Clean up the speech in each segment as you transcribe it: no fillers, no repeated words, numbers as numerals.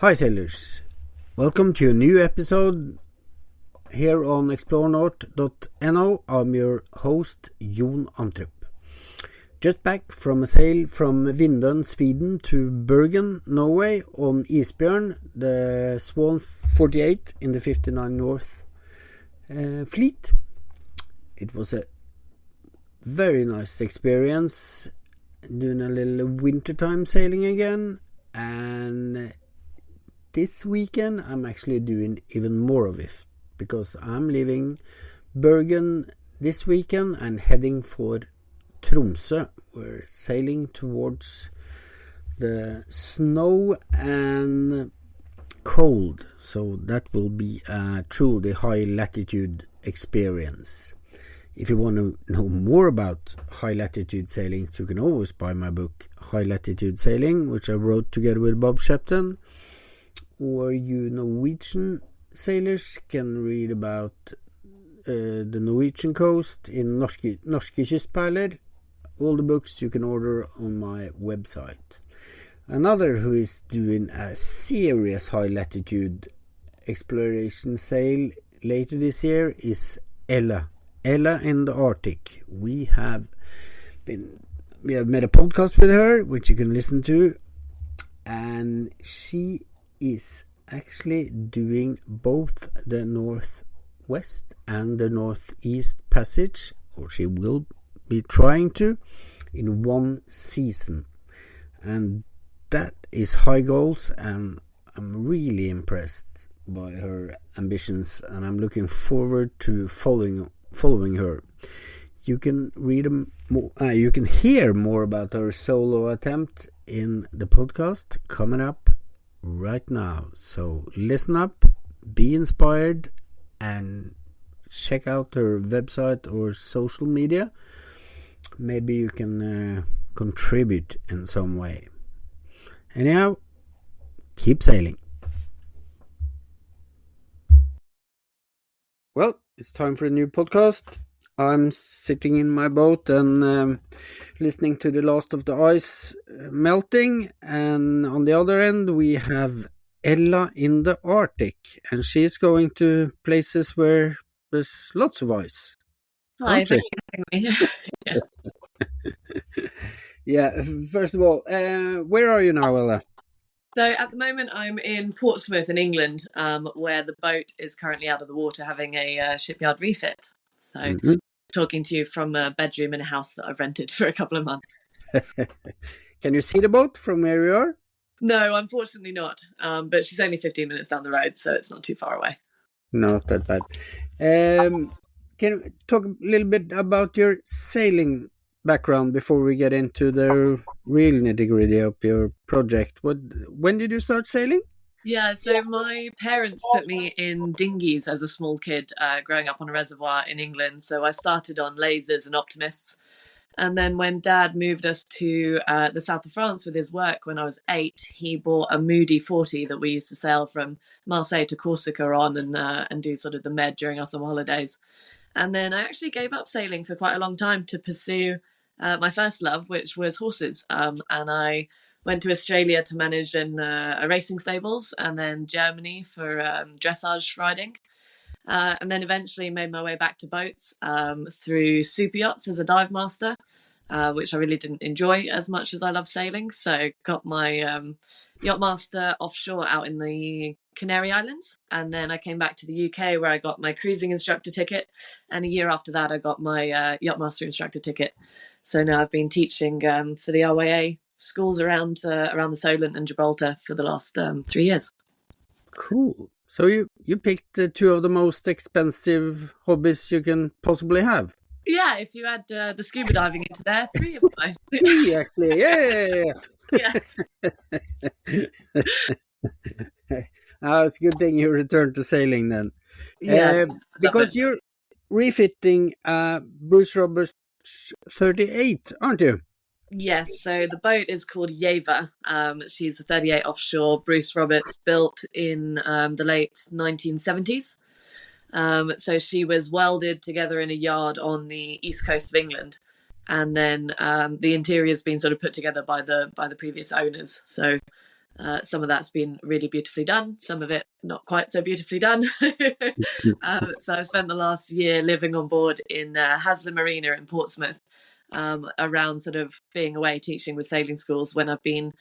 Hi sailors, welcome to a new episode here on explorenorth.no. I'm your host Jon Antrup. Just back from a sail from Vindön, Sweden to Bergen, Norway on Isbjørn, the Swan 48 in the 59 North fleet. It was a very nice experience doing a little wintertime sailing again, and this weekend I'm actually doing even more of it because I'm leaving Bergen this weekend and heading for Tromsø. We're sailing towards the snow and cold, so that will be a truly high latitude experience. If you want to know more about high latitude sailing, you can always buy my book High Latitude Sailing, which I wrote together with Bob Shepton. Or you Norwegian sailors can read about the Norwegian coast in Norske Kystperler. All the books you can order on my website. Another who is doing a serious high latitude exploration sail later this year is Ella in the Arctic. We have made a podcast with her, which you can listen to, and she is actually doing both the Northwest and the Northeast Passage, or she will be trying to, in one season. And that is high goals, and I'm really impressed by her ambitions, and I'm looking forward to following her. You can you can hear more about her solo attempt in the podcast coming up right now. So listen up, be inspired, and check out her website or social media. Maybe you can contribute in some way. Anyhow, keep sailing. Well, it's time for a new podcast. I'm sitting in my boat and listening to the last of the ice melting, and on the other end we have Ella in the Arctic, and she's going to places where there's lots of ice. Hi, thank you for having me. Yeah, first of all, where are you now, Ella? So at the moment I'm in Portsmouth in England, where the boat is currently out of the water having a shipyard refit. So talking to you from a bedroom in a house that I've rented for a couple of months. Can you see the boat from where you are? No, unfortunately not. But she's only 15 minutes down the road, so it's not too far away. Not that bad. Can you talk a little bit about your sailing background before we get into the real nitty-gritty of your project? When did you start sailing? Yeah, so my parents put me in dinghies as a small kid, growing up on a reservoir in England. So I started on lasers and optimists. And then when Dad moved us to the south of France with his work when I was 8, he bought a Moody 40 that we used to sail from Marseille to Corsica on and do sort of the Med during our summer holidays. And then I actually gave up sailing for quite a long time to pursue my first love, which was horses. And I went to Australia to manage a racing stables, and then Germany for dressage riding. And then eventually made my way back to boats through super yachts as a dive master, which I really didn't enjoy as much as I love sailing. So got my yacht master offshore out in the Canary Islands. And then I came back to the UK where I got my cruising instructor ticket. And a year after that, I got my yacht master instructor ticket. So now I've been teaching for the RYA schools around the Solent and Gibraltar for the last 3 years. Cool. So you picked two of the most expensive hobbies you can possibly have. Yeah, if you add the scuba diving into there, 3 of those. 3 actually, yeah. It's a good thing you returned to sailing then. Yeah, because you're refitting Bruce Roberts 38, aren't you? Yes, so the boat is called Yeva. She's a 38 offshore. Bruce Roberts built in the late 1970s. So she was welded together in a yard on the east coast of England. And then the interior's been sort of put together by the previous owners. So Some of that's been really beautifully done, some of it not quite so beautifully done. So I've spent the last year living on board in Haslar Marina in Portsmouth, around sort of being away teaching with sailing schools. When I've been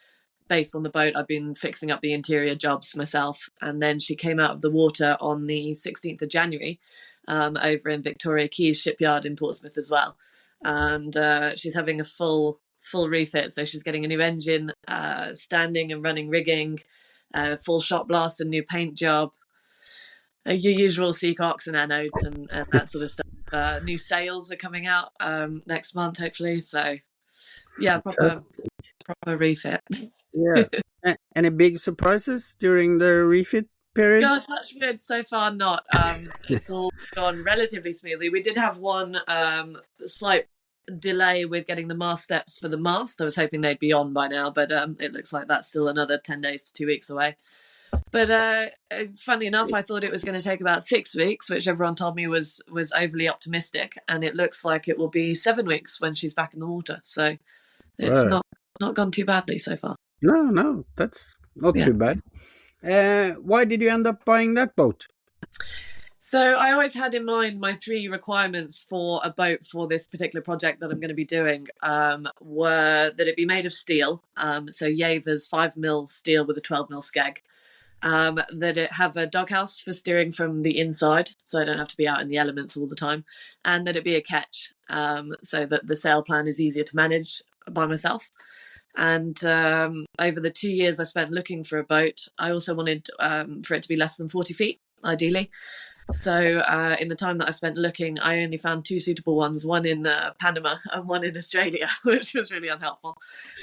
based on the boat, I've been fixing up the interior jobs myself. And then she came out of the water on the 16th of January, over in Victoria Quays shipyard in Portsmouth as well. And she's having a full refit. So she's getting a new engine, standing and running rigging, full shot blast and new paint job, your usual seacocks and anodes and that sort of stuff. New sails are coming out next month, hopefully. So yeah, proper refit. Yeah. Any big surprises during the refit period? God, touch wood, so far not. It's all gone relatively smoothly. We did have one slight delay with getting the mast steps for the mast. I was hoping they'd be on by now, but it looks like that's still another 10 days to 2 weeks away. But funny enough, I thought it was going to take about 6 weeks, which everyone told me was overly optimistic, and it looks like it will be 7 weeks when she's back in the water. So it's not gone too badly so far. No, that's not too bad. Why did you end up buying that boat? So I always had in mind my 3 requirements for a boat for this particular project that I'm going to be doing were that it be made of steel, so Yeva's 5mm steel with a 12mm skeg, that it have a doghouse for steering from the inside, so I don't have to be out in the elements all the time, and that it be a ketch, so that the sail plan is easier to manage by myself. And over the 2 years I spent looking for a boat, I also wanted for it to be less than 40 feet, ideally. So in the time that I spent looking, I only found 2 suitable ones, one in Panama and one in Australia, which was really unhelpful.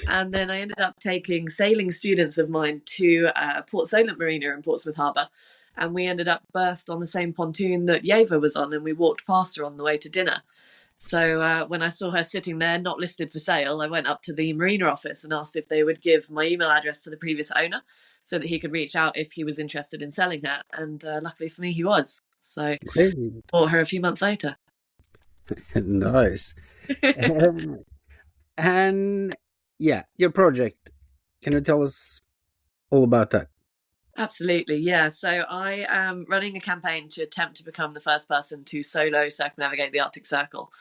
And then I ended up taking sailing students of mine to Port Solent Marina in Portsmouth Harbour. And we ended up berthed on the same pontoon that Yeva was on, and we walked past her on the way to dinner. So when I saw her sitting there, not listed for sale, I went up to the marina office and asked if they would give my email address to the previous owner so that he could reach out if he was interested in selling her. And luckily for me, he was. So bought her a few months later. Nice. And yeah, your project. Can you tell us all about that? Absolutely, yeah. So I am running a campaign to attempt to become the first person to solo circumnavigate the Arctic Circle.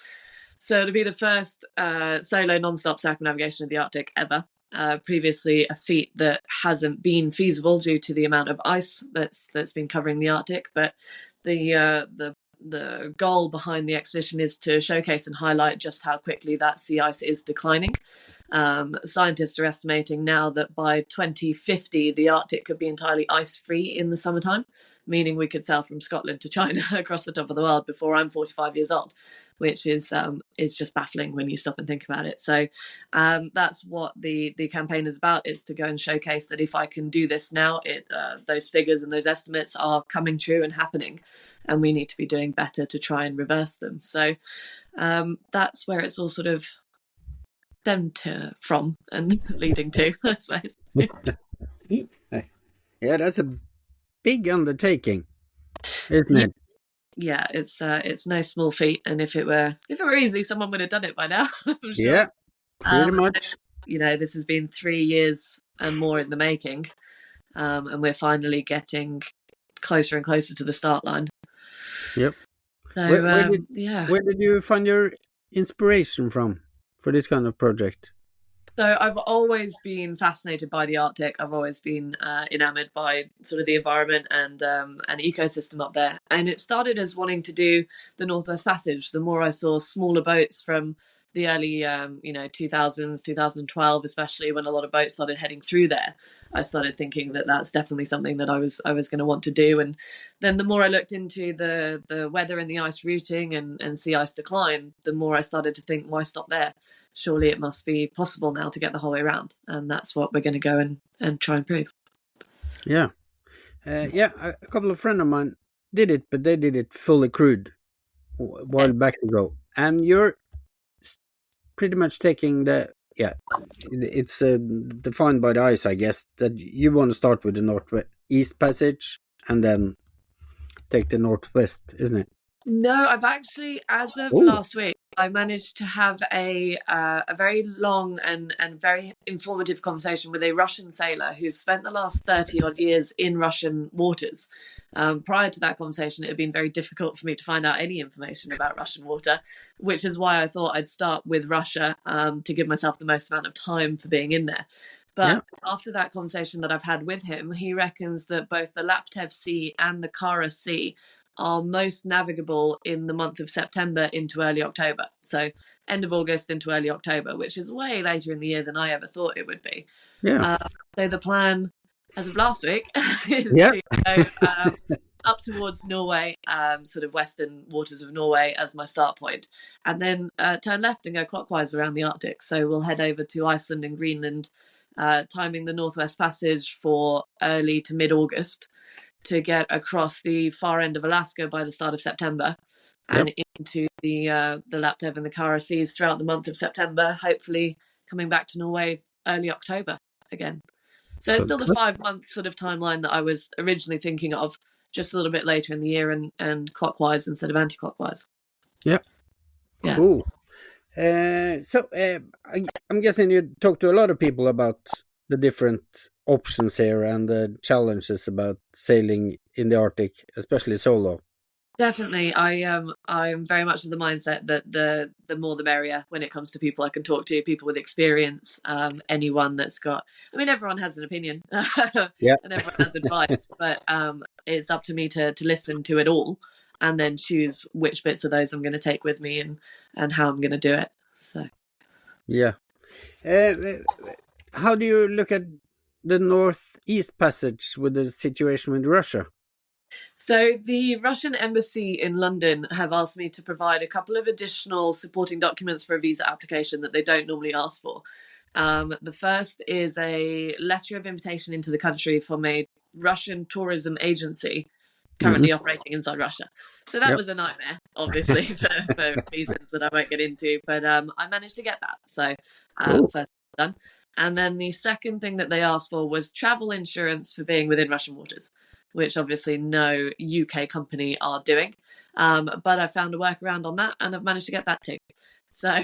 So it'll be the first solo non-stop circumnavigation of the Arctic ever. Previously a feat that hasn't been feasible due to the amount of ice that's been covering the Arctic, but the goal behind the expedition is to showcase and highlight just how quickly that sea ice is declining. Scientists are estimating now that by 2050 the Arctic could be entirely ice-free in the summertime, meaning we could sail from Scotland to China across the top of the world before I'm 45 years old, which is just baffling when you stop and think about it. So that's what the campaign is about, is to go and showcase that if I can do this now, those figures and those estimates are coming true and happening, and we need to be doing better to try and reverse them. So that's where it's all sort of stemmed from and leading to, I suppose. Yeah, that's a big undertaking, isn't it? Yeah, it's no small feat, and if it were easy, someone would have done it by now. I'm sure. Yeah, pretty much. This has been 3 years and more in the making, and we're finally getting closer and closer to the start line. Yep. So, where did you find your inspiration from for this kind of project? So I've always been fascinated by the Arctic. I've always been enamored by sort of the environment and an ecosystem up there. And it started as wanting to do the NotthWest Passage. The more I saw smaller boats from the early 2000s, 2012, especially when a lot of boats started heading through there, I started thinking that that's definitely something that I was going to want to do. And then the more I looked into the weather and the ice routing and sea ice decline, the more I started to think, why stop there? Surely it must be possible now to get the whole way around. And that's what we're going to go and try and prove. Yeah. A couple of friends of mine did it, but they did it fully crewed a while back ago. And you're pretty much taking it's defined by the ice, I guess, that you want to start with the Northwest Passage and then take the Northwest, isn't it? No, I've actually, as of Oh, last week, I managed to have a very long and very informative conversation with a Russian sailor who's spent the last 30 odd years in Russian waters. Prior to that conversation, it had been very difficult for me to find out any information about Russian water, which is why I thought I'd start with Russia to give myself the most amount of time for being in there. yeah, But after that conversation that I've had with him, he reckons that both the Laptev Sea and the Kara Sea are most navigable in the month of September into early October. So end of August into early October, which is way later in the year than I ever thought it would be. yeah, So the plan, as of last week, is yeah. to go up towards Norway, sort of western waters of Norway as my start point, and then turn left and go clockwise around the Arctic. So we'll head over to Iceland and Greenland, timing the NotthWest Passage for early to mid-August, to get across the far end of Alaska by the start of September, and into the Laptev and the Kara seas throughout the month of September, hopefully coming back to Norway early October again. So it's still the 5 month sort of timeline that I was originally thinking of, just a little bit later in the year and clockwise instead of anti-clockwise. Yeah. Cool. I'm guessing you talk to a lot of people about the different options here and the challenges about sailing in the Arctic, especially solo. Definitely, I'm very much of the mindset that the more the merrier when it comes to people I can talk to, people with experience, anyone that's got. I mean, everyone has an opinion, Yeah. and everyone has advice, but it's up to me to listen to it all and then choose which bits of those I'm going to take with me and how I'm going to do it. So, Yeah. How do you look at the Northeast Passage with the situation with Russia? So the Russian embassy in London have asked me to provide a couple of additional supporting documents for a visa application that they don't normally ask for. The first is a letter of invitation into the country from a Russian tourism agency currently operating inside Russia. So that was a nightmare, obviously, for reasons that I won't get into. But I managed to get that. So first done. And then the second thing that they asked for was travel insurance for being within Russian waters, which obviously no UK company are doing. But I found a workaround on that and I've managed to get that too. So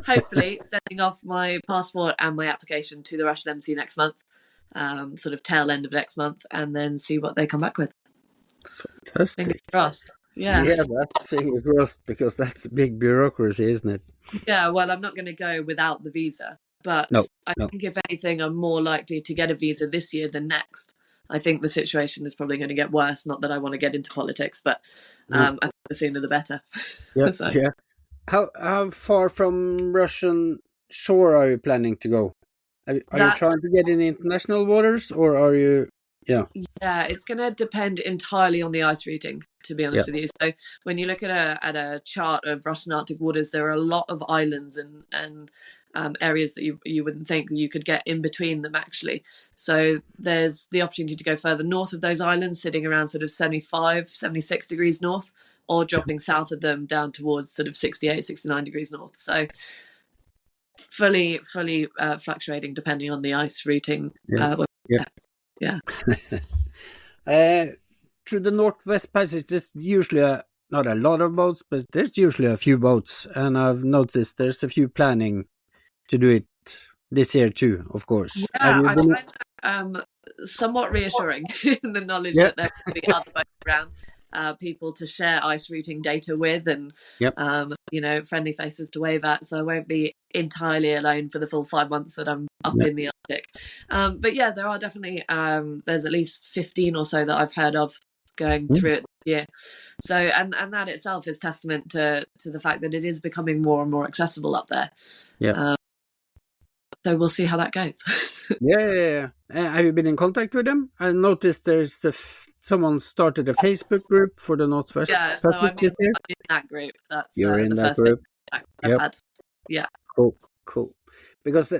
hopefully sending off my passport and my application to the Russian embassy next month, sort of tail end of next month, and then see what they come back with. Fantastic. Fingers crossed. Yeah, that's fingers crossed, because that's a big bureaucracy, isn't it? Yeah, well, I'm not going to go without the visa, but I think if anything, I'm more likely to get a visa this year than next. I think the situation is probably going to get worse. Not that I want to get into politics, but I think the sooner the better. Yeah. How far from Russian shore are you planning to go? Are you trying to get in international waters, or are you? Yeah, it's going to depend entirely on the ice routing, to be honest with you. So when you look at a chart of Russian Arctic waters, there are a lot of islands and areas that you wouldn't think that you could get in between them, actually. So there's the opportunity to go further north of those islands, sitting around sort of 75, 76 degrees north, or dropping south of them down towards sort of 68, 69 degrees north. So fully fluctuating depending on the ice routing. Yeah. Through the NotthWest Passage, there's usually not a lot of boats, but there's usually a few boats, and I've noticed there's a few planning to do it this year too, of course. Yeah, I find that somewhat reassuring in the knowledge that there will be other boats around, people to share ice routing data with, and friendly faces to wave at. So I won't be entirely alone for the full 5 months that I'm up in the Arctic. But yeah, there are definitely there's at least 15 or so that I've heard of going through it this year. So and that itself is testament to the fact that it is becoming more and more accessible up there. So we'll see how that goes. Yeah. Have you been in contact with them? I noticed there's someone started a Facebook group for the NotthWest. Yeah, so I'm in that group. That's you're in the that first group. I've had. Yeah. Cool. Because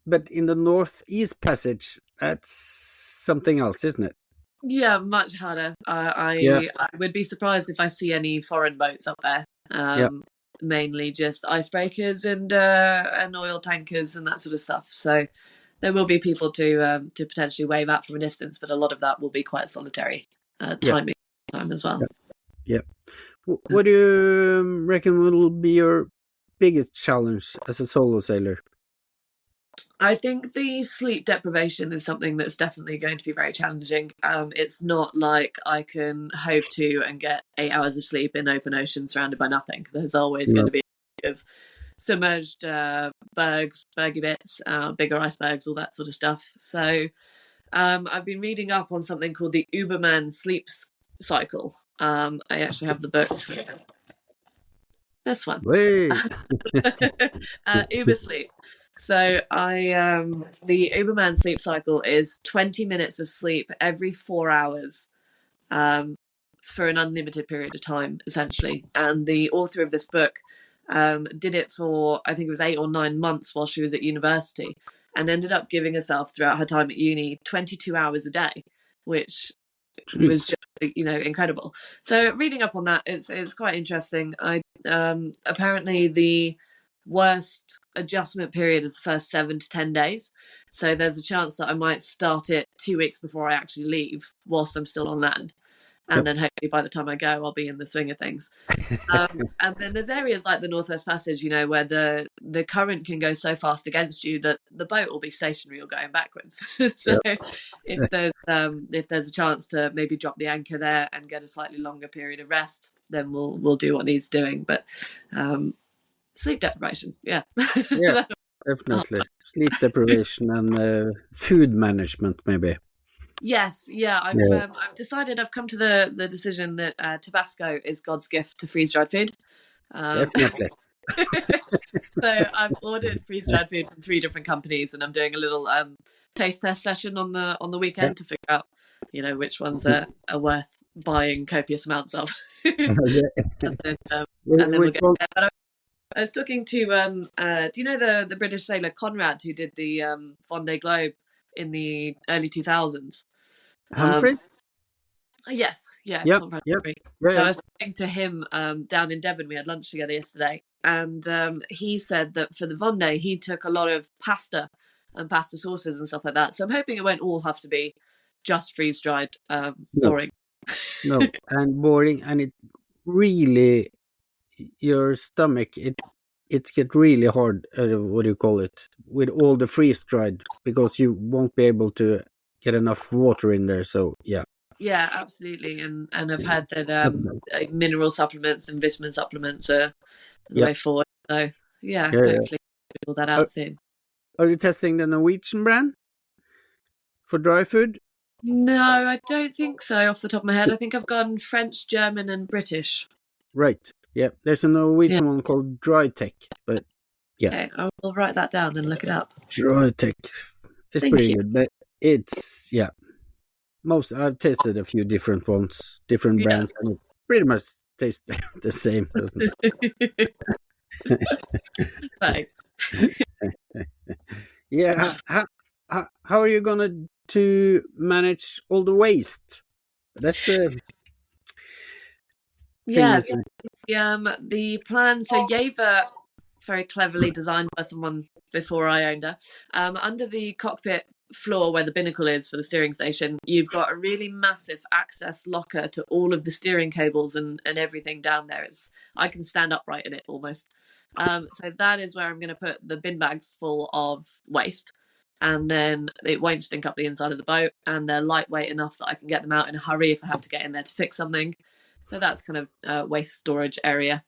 but in the Northeast Passage, that's something else, isn't it? Yeah, much harder. I would be surprised if I see any foreign boats up there. Mainly just icebreakers and oil tankers and that sort of stuff. So there will be people to potentially wave at from a distance, but a lot of that will be quite solitary time as well. Yeah. What do you reckon will be your biggest challenge as a solo sailor? I think the sleep deprivation is something that's definitely going to be very challenging. It's not like I can hove to and get 8 hours of sleep in open ocean surrounded by nothing. There's always going No. to be of submerged bergs, bergy bits, bigger icebergs, all that sort of stuff. So I've been reading up on something called the Uberman sleep cycle. I actually have the book. This one. Wait. Uber sleep. So the Uberman sleep cycle is 20 minutes of sleep every 4 hours for an unlimited period of time, essentially. And the author of this book did it for, I think it was 8 or 9 months while she was at university, and ended up giving herself throughout her time at uni 22 hours a day, which was just, incredible. So reading up on that, it's quite interesting. I apparently the worst adjustment period is the first 7 to 10 days. So there's a chance that I might start it 2 weeks before I actually leave whilst I'm still on land. And then hopefully by the time I go, I'll be in the swing of things. And then there's areas like the NotthWest Passage, where the current can go so fast against you that the boat will be stationary or going backwards. So if there's a chance to maybe drop the anchor there and get a slightly longer period of rest, then we'll do what needs doing. But sleep deprivation, yeah. Definitely. Sleep deprivation and food management, maybe. Yes, yeah. I've decided. I've come to the decision that Tabasco is God's gift to freeze-dried food. Definitely. So I've ordered freeze-dried food from 3 different companies, and I'm doing a little taste test session on the weekend to figure out, which ones are worth buying copious amounts of. And then we'll get there. But I was talking to do you know the British sailor Conrad who did the Vendée Globe in the early 2000s? Humphrey? Yes, yeah, Yep, Conrad yep. Humphrey. Yeah, So I was talking to him down in Devon. We had lunch together yesterday, and he said that for the Vendée he took a lot of pasta and pasta sauces and stuff like that. So I'm hoping it won't all have to be just freeze-dried, boring. No, and boring, and it really, your stomach, it get really hard, what do you call it, with all the freeze-dried, because you won't be able to get enough water in there, so yeah. Yeah, absolutely. And I've heard that mineral supplements and vitamin supplements are the way forward. So yeah, hopefully we'll all that out soon. Are you testing the Norwegian brand for dry food? No, I don't think so off the top of my head. I think I've gone French, German and British. Right. Yeah. There's a Norwegian one called Dry Tech, but yeah. Okay, I will write that down and look it up. Dry Tech. It's pretty good, but it's, I've tasted a few different ones, different brands, and it pretty much tastes the same, doesn't it? Thanks. Yeah. How are you gonna to manage all the waste? That's the plan. So Yeva, very cleverly designed by someone before I owned her. Under the cockpit floor where the binnacle is for the steering station, you've got a really massive access locker to all of the steering cables and everything down there. I can stand upright in it almost. So that is where I'm going to put the bin bags full of waste. And then it won't stink up the inside of the boat, and they're lightweight enough that I can get them out in a hurry if I have to get in there to fix something. So that's kind of waste storage area.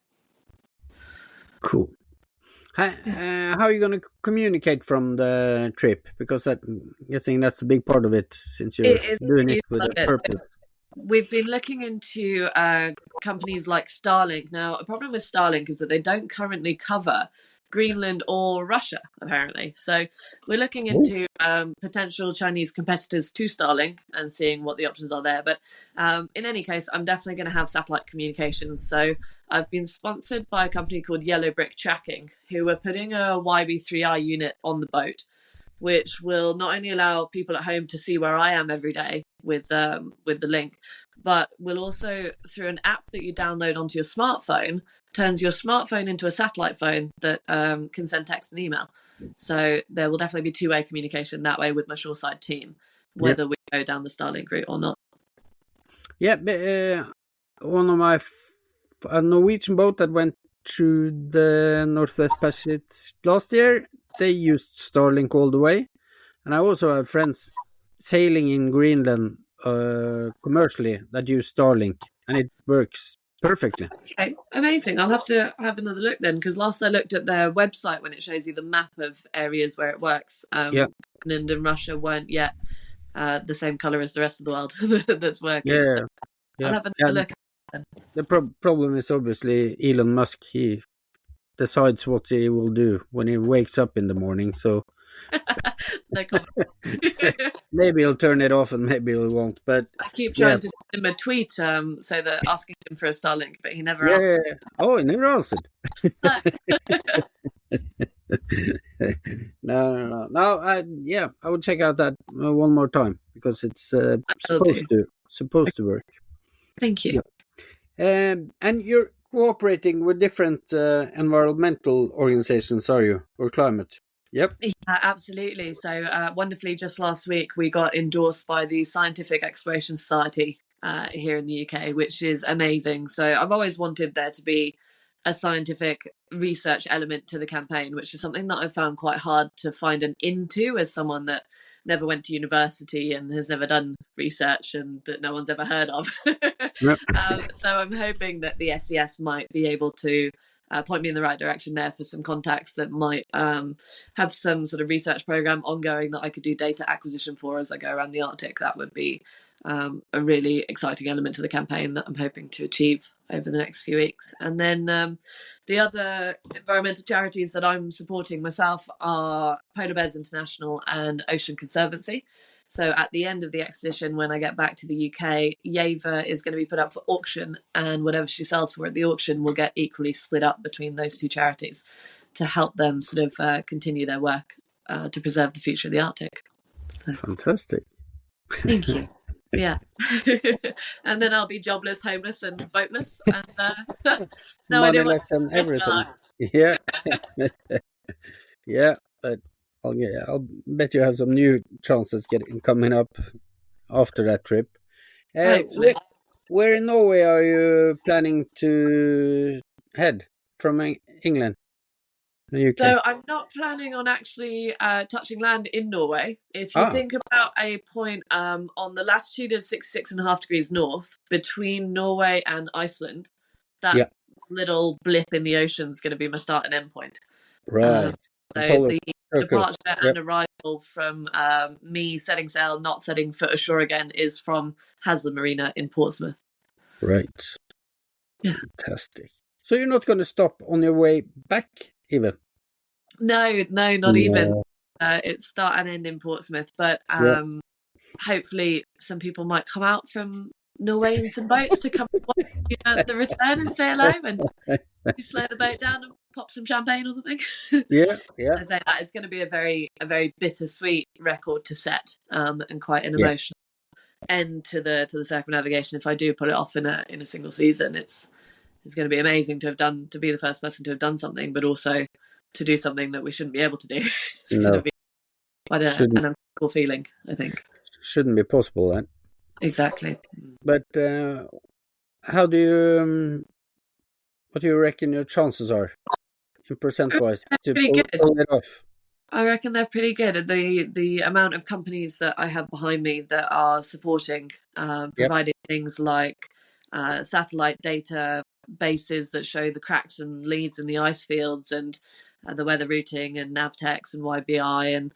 Cool. How are you going to communicate from the trip? Because I'm guessing that's a big part of it, since you're doing it with a purpose. We've been looking into companies like Starlink. Now, a problem with Starlink is that they don't currently cover Greenland or Russia, apparently. So we're looking into potential Chinese competitors to Starlink and seeing what the options are there. But in any case, I'm definitely going to have satellite communications. So I've been sponsored by a company called Yellow Brick Tracking, who are putting a YB3I unit on the boat, which will not only allow people at home to see where I am every day with the link, but will also, through an app that you download onto your smartphone, turns your smartphone into a satellite phone that can send text and email. So there will definitely be two-way communication that way with my shoreside team, whether we go down the Starlink route or not. Yeah, but one of my a Norwegian boat that went through the NotthWest Passage last year. They used Starlink all the way, and I also have friends sailing in Greenland commercially that use Starlink, and it works perfectly. Okay, amazing. I'll have to have another look then, because last I looked at their website, when it shows you the map of areas where it works, Greenland and Russia weren't yet the same color as the rest of the world that's working. Yeah, So I'll have another look. The problem is obviously Elon Musk. He decides what he will do when he wakes up in the morning. So No comment. maybe he'll turn it off and maybe he won't. But I keep trying to send him a tweet, so that asking him for a Starlink, but he never answered. Oh, he never answered. No. I would check out that one more time because it's supposed to work. Thank you. Yeah. And you're cooperating with different environmental organizations, are you, or climate? Yep. Yeah, absolutely. So wonderfully, just last week we got endorsed by the Scientific Exploration Society here in the UK, which is amazing. So I've always wanted there to be a scientific research element to the campaign, which is something that I've found quite hard to find an into as someone that never went to university and has never done research and that no one's ever heard of. Yep. So I'm hoping that the SES might be able to point me in the right direction there for some contacts that might have some sort of research program ongoing that I could do data acquisition for as I go around the Arctic. That would be a really exciting element to the campaign that I'm hoping to achieve over the next few weeks. And then the other environmental charities that I'm supporting myself are Polar Bears International and Ocean Conservancy. So at the end of the expedition, when I get back to the UK, Yeva is going to be put up for auction, and whatever she sells for at the auction will get equally split up between those two charities to help them sort of continue their work to preserve the future of the Arctic. So, fantastic. Thank you. Yeah. And then I'll be jobless, homeless and boatless and no idea what and everything. Yeah. Yeah, but I'll bet you have some new chances coming up after that trip. Where in Norway are you planning to head from England? So I'm not planning on actually touching land in Norway. If you think about a point on the latitude of 6.5 degrees north between Norway and Iceland, that little blip in the ocean is going to be my start and end point. Right. So the departure and arrival from me setting sail, not setting foot ashore again, is from Haslar Marina in Portsmouth. Right. Yeah. Fantastic. So you're not going to stop on your way back even? No, not even. It's start and end in Portsmouth, but hopefully some people might come out from Norway in some boats to come watch the return and say hello and slow the boat down and pop some champagne or something. Yeah. I say that it's going to be a very bittersweet record to set, and quite an emotional end to the circumnavigation. If I do pull it off in a single season, it's going to be amazing to be the first person to have done something, but also to do something that we shouldn't be able to do. It's going to be quite an uncomfortable feeling, I think. Shouldn't be possible, then. Exactly. But what do you reckon your chances are in percent-wise to pull it off? I reckon they're pretty good. The amount of companies that I have behind me that are supporting, providing things like satellite data bases that show the cracks and leads in the ice fields and the weather routing and Navtex and YBI, and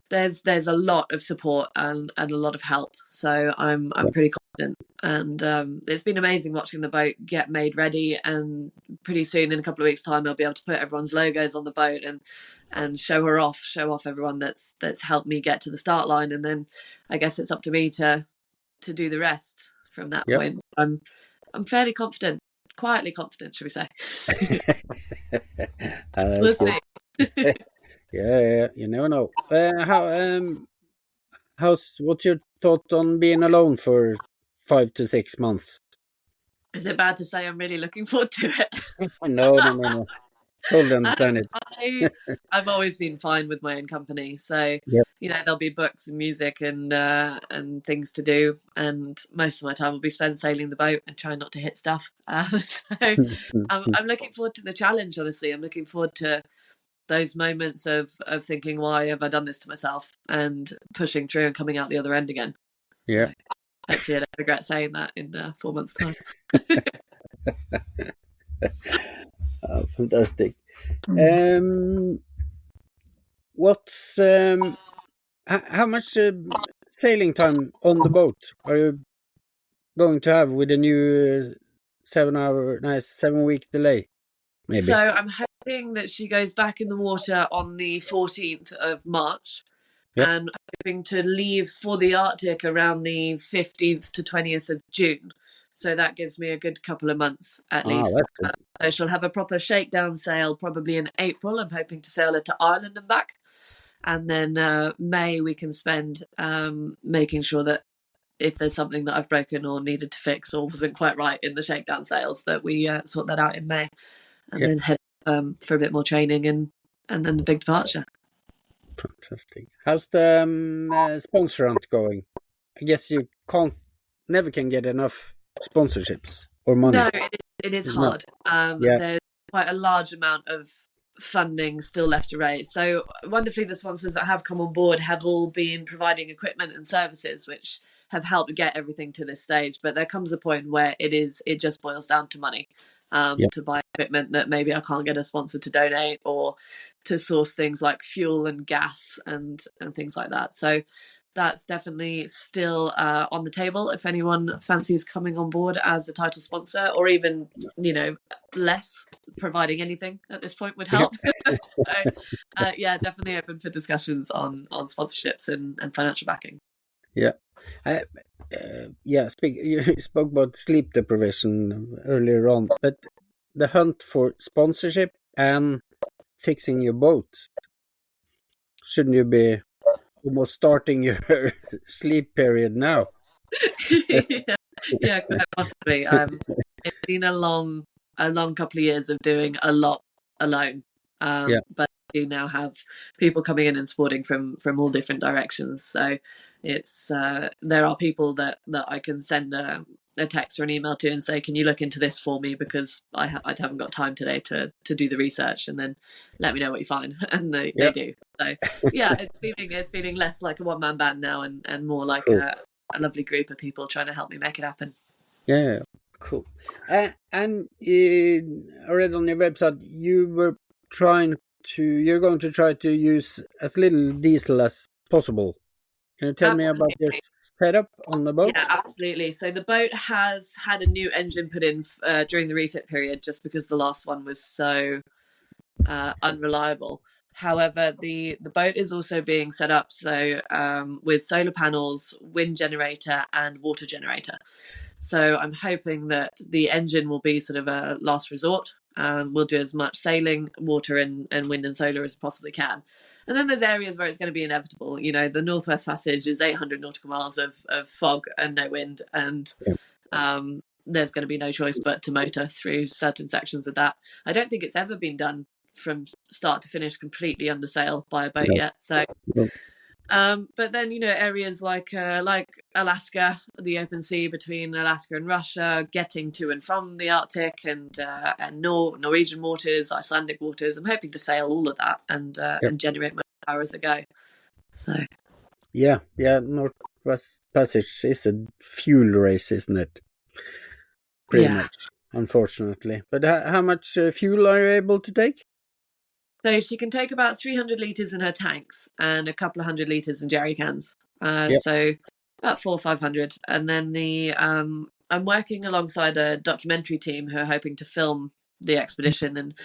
there's a lot of support and a lot of help. So I'm pretty confident, and it's been amazing watching the boat get made ready, and pretty soon in a couple of weeks' time I'll be able to put everyone's logos on the boat and show off everyone that's helped me get to the start line, and then I guess it's up to me to do the rest from that point. I'm fairly confident, quietly confident, should we say? We'll see. Yeah, you never know. What's your thought on being alone for 5 to 6 months? Is it bad to say I'm really looking forward to it? No. Totally understand it. I've always been fine with my own company, so Yep. there'll be books and music and things to do, and most of my time will be spent sailing the boat and trying not to hit stuff. So I'm looking forward to the challenge. Honestly, I'm looking forward to those moments of thinking, why have I done this to myself, and pushing through and coming out the other end again. Yeah. So hopefully I don't regret saying that in 4 months' time. Fantastic. What's how much sailing time on the boat are you going to have with a new 7-week delay? Maybe. So I'm hoping that she goes back in the water on the 14th of March. Yep. And hoping to leave for the Arctic around the 15th to 20th of June. So that gives me a good couple of months at least. That's good. So she'll have a proper shakedown sail probably in April. I'm hoping to sail her to Ireland and back. And then May we can spend making sure that if there's something that I've broken or needed to fix or wasn't quite right in the shakedown sails, that we sort that out in May. And then head for a bit more training and then the big departure. Fantastic. How's the sponsor hunt going? I guess you never can get enough sponsorships or money. No, it is hard. There's quite a large amount of funding still left to raise. So wonderfully, the sponsors that have come on board have all been providing equipment and services, which have helped get everything to this stage. But there comes a point where it just boils down to money. To buy equipment that maybe I can't get a sponsor to donate, or to source things like fuel and gas and things like that. So that's definitely still on the table if anyone fancies coming on board as a title sponsor, or even less, providing anything at this point would help. So definitely open for discussions on sponsorships and financial backing. You spoke about sleep deprivation earlier on, but the hunt for sponsorship and fixing your boat, shouldn't you be almost starting your sleep period now? Yeah, quite possibly. It's been a long couple of years of doing a lot alone. But I do now have people coming in and supporting from all different directions. So it's there are people that I can send a text or an email to and say, can you look into this for me, because I haven't got time today to do the research, and then let me know what you find. And they do. So it's feeling less like a one-man band now and more like a lovely group of people trying to help me make it happen. Yeah, cool. And I read on your website you're going to try to use as little diesel as possible. Can you tell me about your setup on the boat? Yeah, absolutely. So the boat has had a new engine put in during the refit period, just because the last one was so unreliable. However, the boat is also being set up with solar panels, wind generator and water generator. So I'm hoping that the engine will be sort of a last resort. We'll do as much sailing, water and wind and solar as possibly can. And then there's areas where it's going to be inevitable. The NotthWest Passage is 800 nautical miles of fog and no wind. And there's going to be no choice but to motor through certain sections of that. I don't think it's ever been done from start to finish completely under sail by a boat yet. So but then areas like Alaska, the open sea between Alaska and Russia, getting to and from the Arctic and Norwegian waters, Icelandic waters, I'm hoping to sail all of that and generate my power as I go. So NotthWest Passage is a fuel race, isn't it? Pretty much, unfortunately. But how much fuel are you able to take? So she can take about 300 litres in her tanks and a couple of 100 litres in jerry cans. So about 400 or 500. And then I'm working alongside a documentary team who are hoping to film the expedition and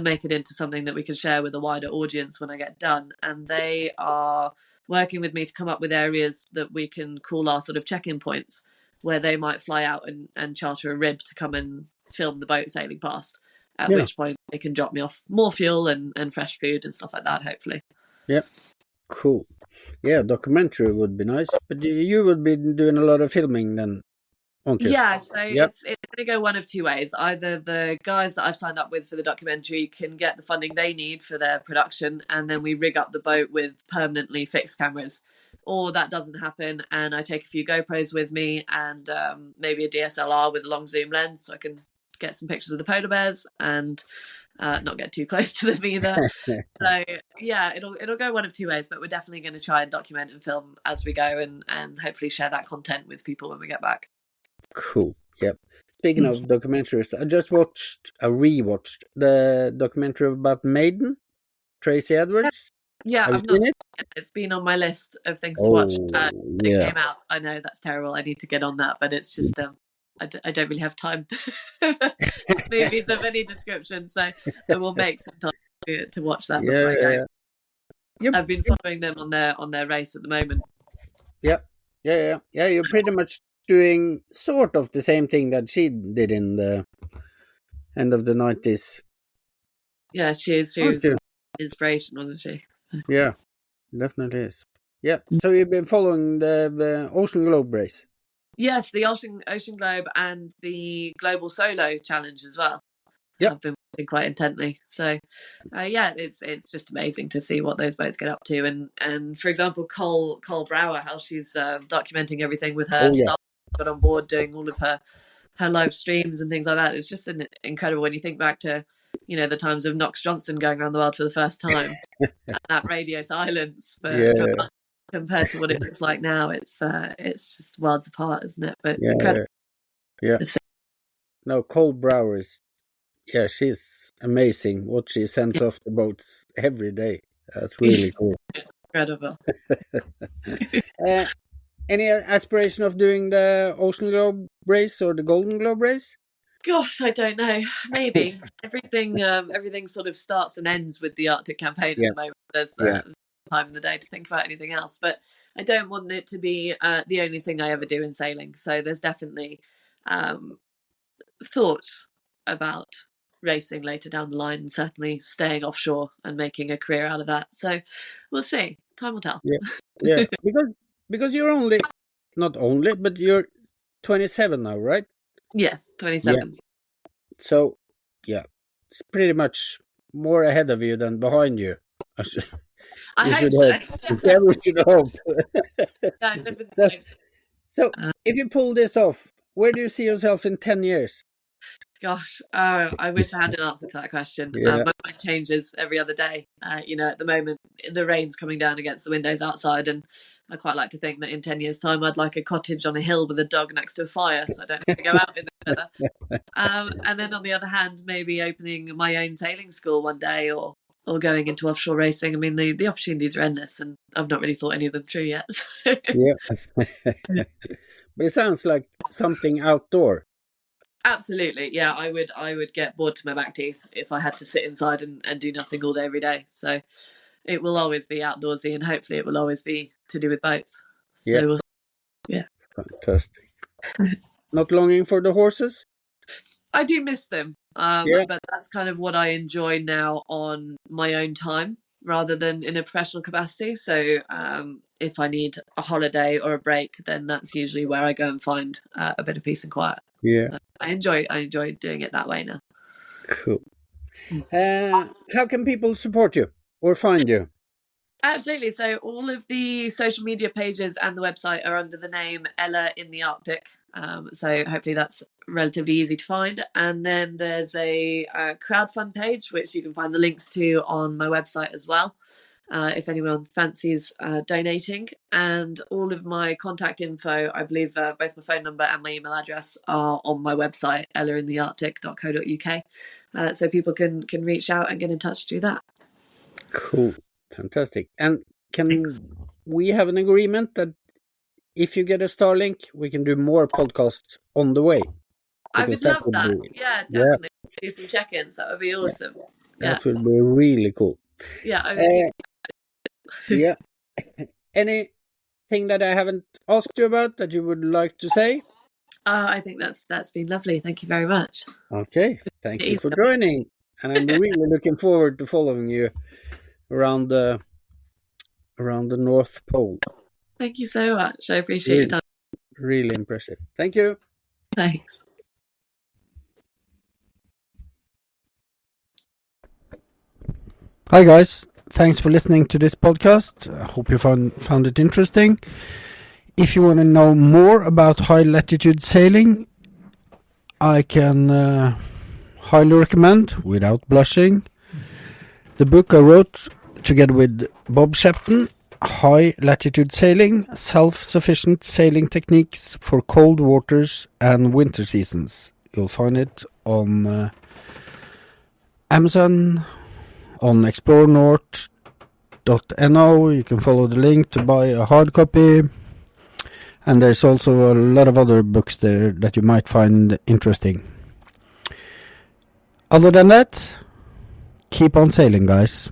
make it into something that we can share with a wider audience when I get done. And they are working with me to come up with areas that we can call our sort of check-in points, where they might fly out and charter a rib to come and film the boat sailing past. At which point they can drop me off more fuel and fresh food and stuff like that, hopefully. Yeah, cool. Yeah, documentary would be nice. But you would be doing a lot of filming then? won't you? Yeah, so Yep. it's going to go one of two ways. Either the guys that I've signed up with for the documentary can get the funding they need for their production, and then we rig up the boat with permanently fixed cameras, or that doesn't happen, and I take a few GoPros with me and maybe a DSLR with a long zoom lens, so I can get some pictures of the polar bears and not get too close to them either. So yeah, it'll go one of two ways, but we're definitely going to try and document and film as we go, and hopefully share that content with people when we get back. Cool. Yep. Speaking of documentaries, I just rewatched the documentary about Maiden, Tracy Edwards. Yeah, Have I've you not seen it? seen it. It's been on my list of things to watch. When it Yeah. came out. I know that's terrible. I need to get on that, but it's just I don't really have time for movies of any description, so I will make some time to watch that before I go. Yep. I've been following them on their race at the moment. Yep. Yeah. You're pretty much doing sort of the same thing that she did in the end of the 90s. Yeah, she was an inspiration, wasn't she? Yeah, definitely is. Yeah. So you've been following the Ocean Globe race? Yes, the Ocean Globe and the Global Solo Challenge as well. Yep. I've been watching quite intently. So, yeah, it's just amazing to see what those boats get up to. And for example, Cole Brower, how she's documenting everything with her staff got on board, doing all of her live streams and things like that. It's just incredible when you think back to, the times of Knox Johnson going around the world for the first time and that radio silence for compared to what it looks like now. It's just worlds apart, isn't it? But incredible. Yeah. No, Cole Brower is, she's amazing. What she sends off the boats every day. That's really cool. It's incredible. Any aspiration of doing the Ocean Globe race or the Golden Globe race? Gosh, I don't know. Maybe everything sort of starts and ends with the Arctic campaign at the moment. There's time in the day to think about anything else, but I don't want it to be the only thing I ever do in sailing. So there's definitely thoughts about racing later down the line, and certainly staying offshore and making a career out of that. So we'll see. Time will tell. Yeah. Because you're but you're 27 now, right? Yes, 27. Yeah. So, it's pretty much more ahead of you than behind you. I hope so. Yeah, we should hope. So, if you pull this off, where do you see yourself in 10 years? Gosh, I wish I had an answer to that question. My mind changes every other day. At the moment, the rain's coming down against the windows outside, and I quite like to think that in 10 years' time, I'd like a cottage on a hill with a dog next to a fire, so I don't have to go out in the weather. And then on the other hand, maybe opening my own sailing school one day, or going into offshore racing. I mean, the opportunities are endless, and I've not really thought any of them through yet. But it sounds like something outdoor. Absolutely, yeah. I would get bored to my back teeth if I had to sit inside and do nothing all day every day. So it will always be outdoorsy, and hopefully it will always be to do with boats. So fantastic. Not longing for the horses? I do miss them, but that's kind of what I enjoy now on my own time rather than in a professional capacity. So if I need a holiday or a break, then that's usually where I go and find a bit of peace and quiet. Yeah, so I enjoy doing it that way now. Cool. How can people support you or find you? Absolutely. So all of the social media pages and the website are under the name Ella in the Arctic. So hopefully that's relatively easy to find. And then there's a crowdfund page, which you can find the links to on my website as well, if anyone fancies donating. And all of my contact info, I believe both my phone number and my email address are on my website, ellainthearctic.co.uk. So people can reach out and get in touch to do that. Cool. Fantastic. And can we have an agreement that if you get a Starlink, we can do more podcasts on the way? I would love that. Yeah, definitely. Do some check-ins. That would be awesome. That would be really cool. Yeah, I would yeah. Anything that I haven't asked you about that you would like to say? I think that's been lovely. Thank you very much. Okay. Thank you for joining. And I'm really looking forward to following you around the North Pole. Thank you so much. I appreciate your time. Really impressive. Thank you. Thanks. Hi guys, thanks for listening to this podcast. I hope you found it interesting. If you want to know more about high latitude sailing, I can highly recommend, without blushing, the book I wrote together with Bob Shepton, High Latitude Sailing, Self-Sufficient Sailing Techniques for Cold Waters and Winter Seasons. You'll find it on Amazon, on explorenorth.no. You can follow the link to buy a hard copy. And there's also a lot of other books there that you might find interesting. Other than that, keep on sailing, guys.